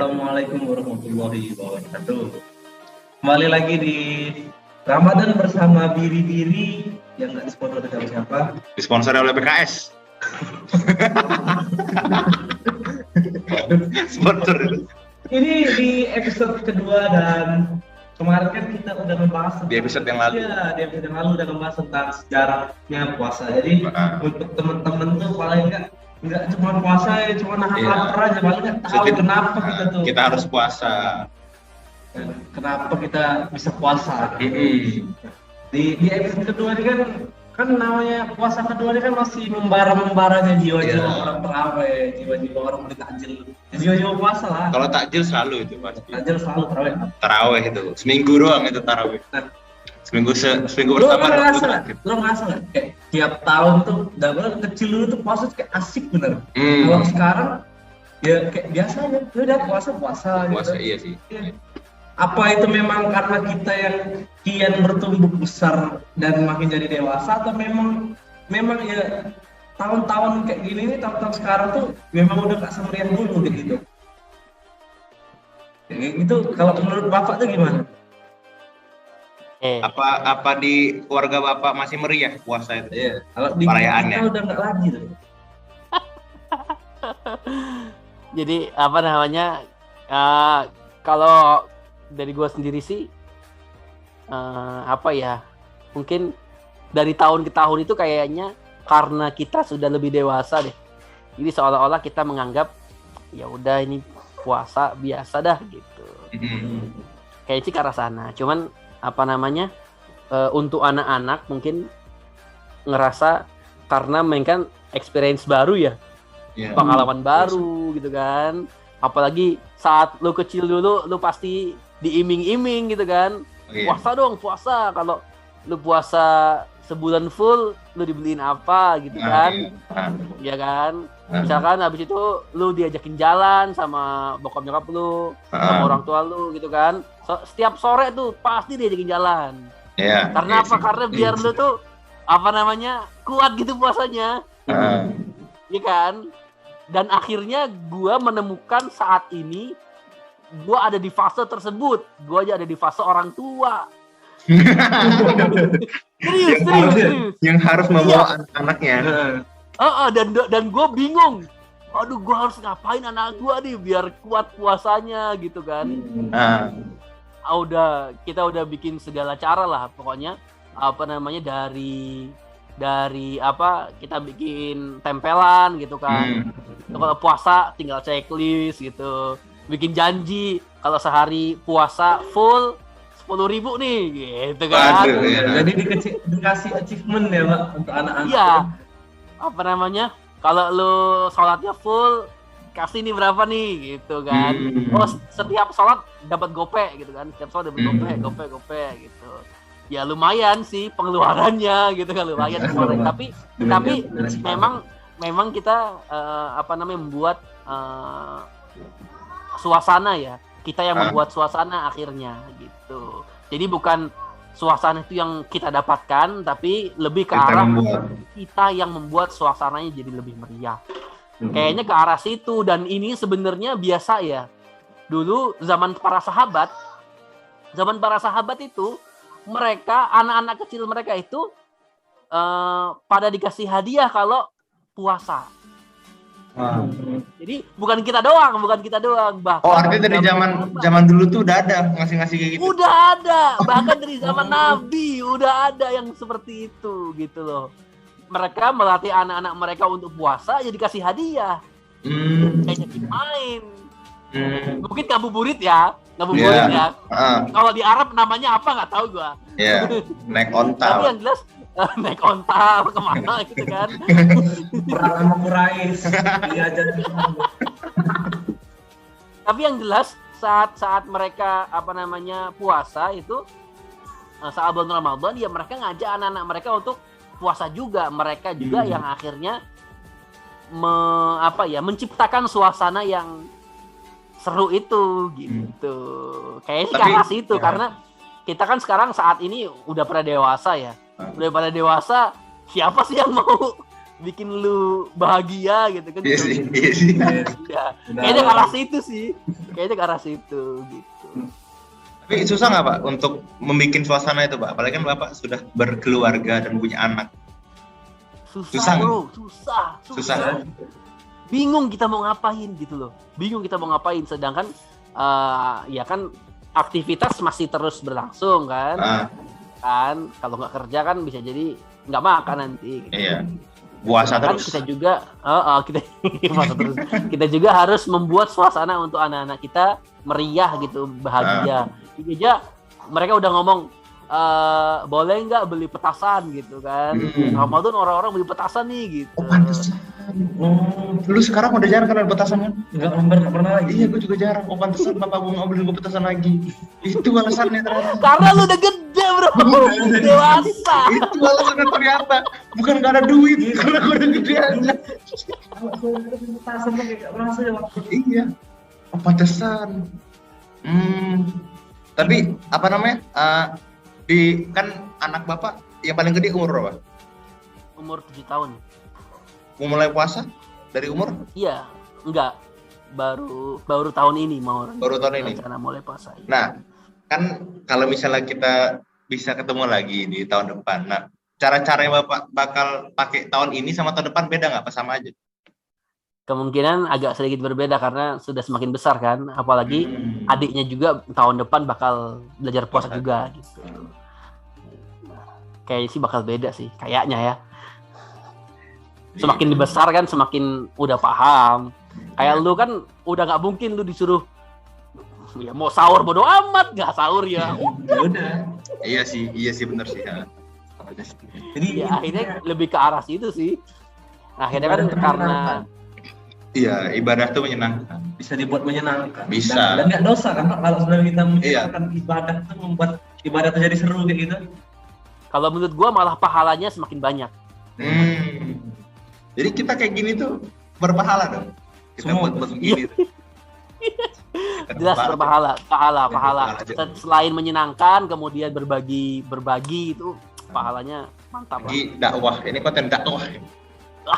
Assalamualaikum warahmatullahi wabarakatuh. Kembali lagi di Ramadan bersama Biri-Biri yang nggak disponsori oleh siapa? Disponsori oleh PKS. Sponsor itu. Ini di episode kedua dan kemarin kan kita udah ngebahas Di episode yang lalu. Iya, di episode yang lalu udah ngebahas tentang sejarahnya puasa. Jadi untuk teman-teman tuh paling nggak cuma puasa ya, cuma nahan lapar aja, paling nggak tahu kenapa kita tuh. Kita harus puasa. Kenapa kita bisa puasa? Di episode kedua ini kan namanya puasa kedua ini kan masih membara-membaranya jiwa-jiwa orang terawih, jiwa-jiwa orang beli takjil, jiwa-jiwa puasa lah. Kalau takjil selalu itu pasti. Takjil selalu terawih. Tarawih itu seminggu doang itu tarawih. Seminggu pertama. Lo ngerasa nggak kayak tiap tahun tuh, dari kecil dulu tuh puasa tuh kayak asik bener. Kalau sekarang ya kayak biasa aja, udah puasa gitu. Iya sih. Apa itu memang karena kita yang kian bertumbuh besar dan makin jadi dewasa, atau memang ya tahun-tahun kayak gini nih, tahun-tahun sekarang tuh memang udah gak semeriah dulu gitu. Itu kalau menurut Bapak tuh gimana? Apa di keluarga Bapak masih meriah puasa itu? Iya. Kalau di perayaannya kita udah nggak lagi tuh. Jadi apa namanya? Kalau dari gua sendiri sih mungkin dari tahun ke tahun itu kayaknya karena kita sudah lebih dewasa deh. Jadi seolah-olah kita menganggap ya udah ini puasa biasa dah gitu. Kayak sih ke arah sana. Cuman untuk anak-anak mungkin ngerasa karena mereka kan experience baru ya, pengalaman baru gitu kan. Apalagi saat lu kecil dulu, lu pasti diiming-iming gitu kan. Puasa dong, puasa. Kalau lu puasa sebulan full, lu dibeliin apa gitu kan. Ya kan. Misalkan habis itu lu diajakin jalan sama bokap nyokap lu, sama orang tua lu gitu kan. Setiap sore tuh pasti diajakin jalan. Karena apa? Karena biar lu tuh kuat gitu puasanya. Iya kan? Dan akhirnya gua menemukan saat ini gua ada di fase tersebut. Gua aja ada di fase orang tua. Serius. Yang harus membawa anak-anaknya. Dan gue bingung. Aduh, gue harus ngapain anak gue nih biar kuat puasanya gitu kan. Kita udah bikin segala cara lah pokoknya. Dari kita bikin tempelan gitu kan. Kalau puasa tinggal checklist gitu. Bikin janji kalau sehari puasa full 10.000 nih gitu kan. Jadi dikasih achievement ya Pak untuk anak-anak. Iya. Kalau lu sholatnya full kasih nih berapa nih gitu kan. Setiap sholat dapat gope gitu kan. Setiap sholat dapat gope gitu. Ya lumayan sih pengeluarannya gitu kan, lumayan. Tapi memang kita membuat suasana ya. Kita yang membuat suasana akhirnya gitu. Jadi bukan suasana itu yang kita dapatkan, tapi lebih ke arah kita yang membuat suasananya jadi lebih meriah. Kayaknya ke arah situ. Dan ini sebenarnya biasa ya. Dulu zaman para sahabat itu mereka, anak-anak kecil mereka itu pada dikasih hadiah kalau puasa. Jadi bukan kita doang. Bahkan artinya dari zaman dulu tuh udah ada ngasih kayak gitu. Udah ada, bahkan dari zaman Nabi udah ada yang seperti itu gitu loh. Mereka melatih anak-anak mereka untuk puasa, jadi dikasih hadiah. Kayak jadi main. Mungkin ngabuburit ya. Kalau di Arab namanya apa nggak tahu gua. Naik onta. Tapi yang jelas naik onta kemana gitu kan. Perang sama Quraisy diajar. Tapi yang jelas saat mereka puasa itu saat bulan Ramadan ya mereka ngajak anak-anak mereka untuk puasa juga. Mereka juga yang akhirnya menciptakan suasana yang seru itu gitu. Kayaknya sih karena situ karena kita kan sekarang saat ini udah pada dewasa ya. Udah pada dewasa, siapa sih yang bikin lu bahagia gitu kan. Iya sih, iya sih. Iya. Kayaknya ke arah situ sih. Kayaknya ke arah situ gitu. Tapi susah nggak Pak untuk membuat suasana itu Pak? Apalagi kan Bapak sudah berkeluarga dan punya anak. Susah Bro, susah. Susah. Bingung kita mau ngapain gitu loh. Bingung kita mau ngapain, sedangkan ya kan aktivitas masih terus berlangsung kan. Kan kalau nggak kerja kan bisa jadi nggak makan nanti. Gitu. Iya. Puasa kan terus. Kita juga puasa terus. Kita juga harus membuat suasana untuk anak-anak kita meriah gitu, bahagia. Ini aja mereka udah ngomong boleh nggak beli petasan gitu kan. Ramadan orang-orang beli petasan nih gitu. Oh pantesan. Lu sekarang udah jarang kan petasan kan? Nggak pernah lagi. Iya, gue juga jarang. Oh pantesan bapak gue nggak beli petasan lagi. Itu alasannya ternyata. Karena lu udah gede bro, dewasa. Itu alasannya ternyata. Bukan karena duit, karena gue udah gede aja. Petasan tuh kayak merasa ya waktu. Iya. Oh pantesan. Tapi apa namanya? Di kan anak bapak yang paling gede umur berapa? Umur 7 tahun. Mau mulai puasa dari umur? Iya, enggak. Baru tahun ini mau. Baru tahun ini. Rencana mulai puasa. Nah, kan kalau misalnya kita bisa ketemu lagi di tahun depan. Nah, cara-cara yang Bapak bakal pakai tahun ini sama tahun depan beda nggak? Apa sama aja? Kemungkinan agak sedikit berbeda karena sudah semakin besar kan. Apalagi adiknya juga tahun depan bakal belajar puasa juga gitu. Kayaknya sih bakal beda sih, kayaknya ya. Semakin dibesar kan semakin udah paham. Kayak lu kan udah nggak mungkin lu disuruh ya mau sahur bodo amat, nggak sahur ya. Udah. Iya sih benar sih. Ya. Jadi ya akhirnya lebih ke arah situ sih. Akhirnya kan karena iya, ibadah tuh menyenangkan. Bisa dibuat menyenangkan. Bisa. Dan nggak dosa kan Pak kalau sebenarnya kita menyenangkan ibadah itu membuat ibadah itu jadi seru kayak gitu. Kalau menurut gua malah pahalanya semakin banyak. Jadi kita kayak gini tuh berpahala dong. Kita buat begini. Jelas berpahala, pahala. Selain menyenangkan, kemudian berbagi itu pahalanya mantap. Lagi dakwah, ini konten dakwah.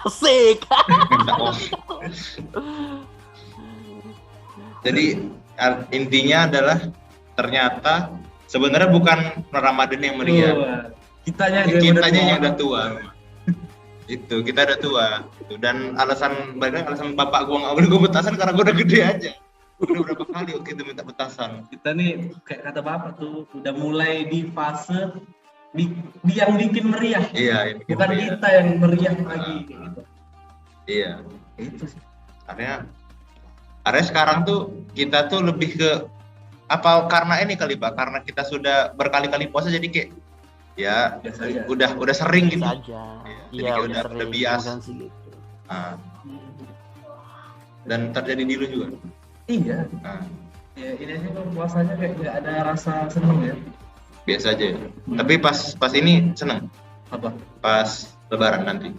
Asik. Dakwah. Jadi intinya adalah ternyata sebenarnya bukan Ramadan yang meriah. Kitanya yang udah tua. Itu kita udah tua gitu. Dan alasan bapak gua nggak boleh gua petasan karena gua udah gede aja. Udah berapa kali waktu itu minta petasan. Kita nih kayak kata bapak tuh udah mulai di fase yang bikin meriah. Iya, bukan meriah. Kita yang meriah lagi gitu. Iya, itu sih. Artinya sekarang tuh kita tuh lebih ke apa karena ini kali Pak, karena kita sudah berkali-kali puasa jadi kayak ya udah sering gitu aja. Ya, jadi udah biasa gitu. Dan terjadi di lu juga. Iya. Ya ini aja puasanya kayak gak ada rasa seneng ya. Biasa aja ya. Tapi pas ini seneng. Apa? Pas lebaran nanti.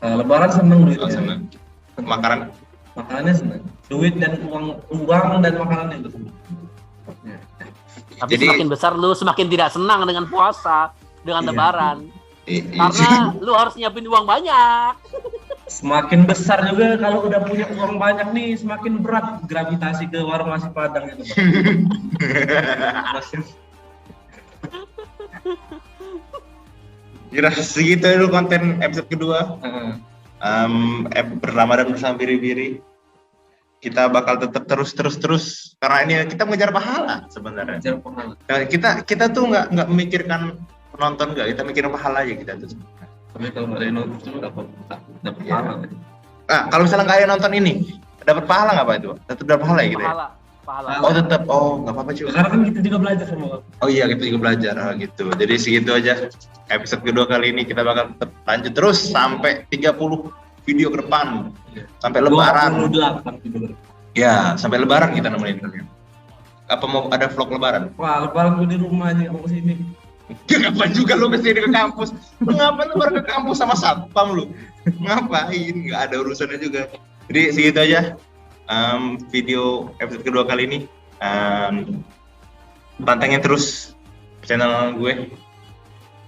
Lebaran seneng duitnya. Seneng. Makanannya seneng. Duit dan uang dan makanannya itu seneng. Ya. Tapi jadi, semakin besar lu semakin tidak senang dengan puasa, dengan lebaran. Karena lu harus nyiapin uang banyak. Semakin besar juga kalau udah punya uang banyak nih, semakin berat gravitasi ke warung nasi Padang itu. Kira segitu dulu konten episode kedua. Ramadan bersama Biri-Biri. Kita bakal tetap terus karena ini kita mengejar pahala sebenarnya. Kita tuh nggak memikirkan penonton nggak, kita mikirin pahala aja kita tuh. Tapi kalau nggak ada yang nonton dapat pahala. Kalau misalnya nggak ada yang nonton ini, dapat pahala nggak Pak itu? Tetap dapat pahala ya gitu ya? Pahala. Oh tetap, nggak apa-apa cuy. Karena kan kita juga belajar sama Bapak. Oh iya, kita juga belajar gitu. Jadi segitu aja episode kedua kali ini, kita bakal lanjut terus sampai 30 video ke depan. Sampai lebaran. 28 video. Ya, sampai lebaran kita nemenin. Apa mau ada vlog lebaran? Wah, lebaran gue di rumah aja, mau kesini. Ngapain juga lu kesini ke kampus? Lu ngapain lu baru ke kampus sama satpam lu? Ngapain? Nggak ada urusannya juga. Jadi segitu aja video episode kedua kali ini. Pantengin terus channel gue.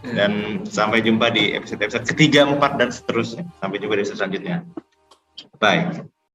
Dan sampai jumpa di episode-episode ketiga, 4 dan seterusnya. Sampai jumpa di episode selanjutnya. Bye.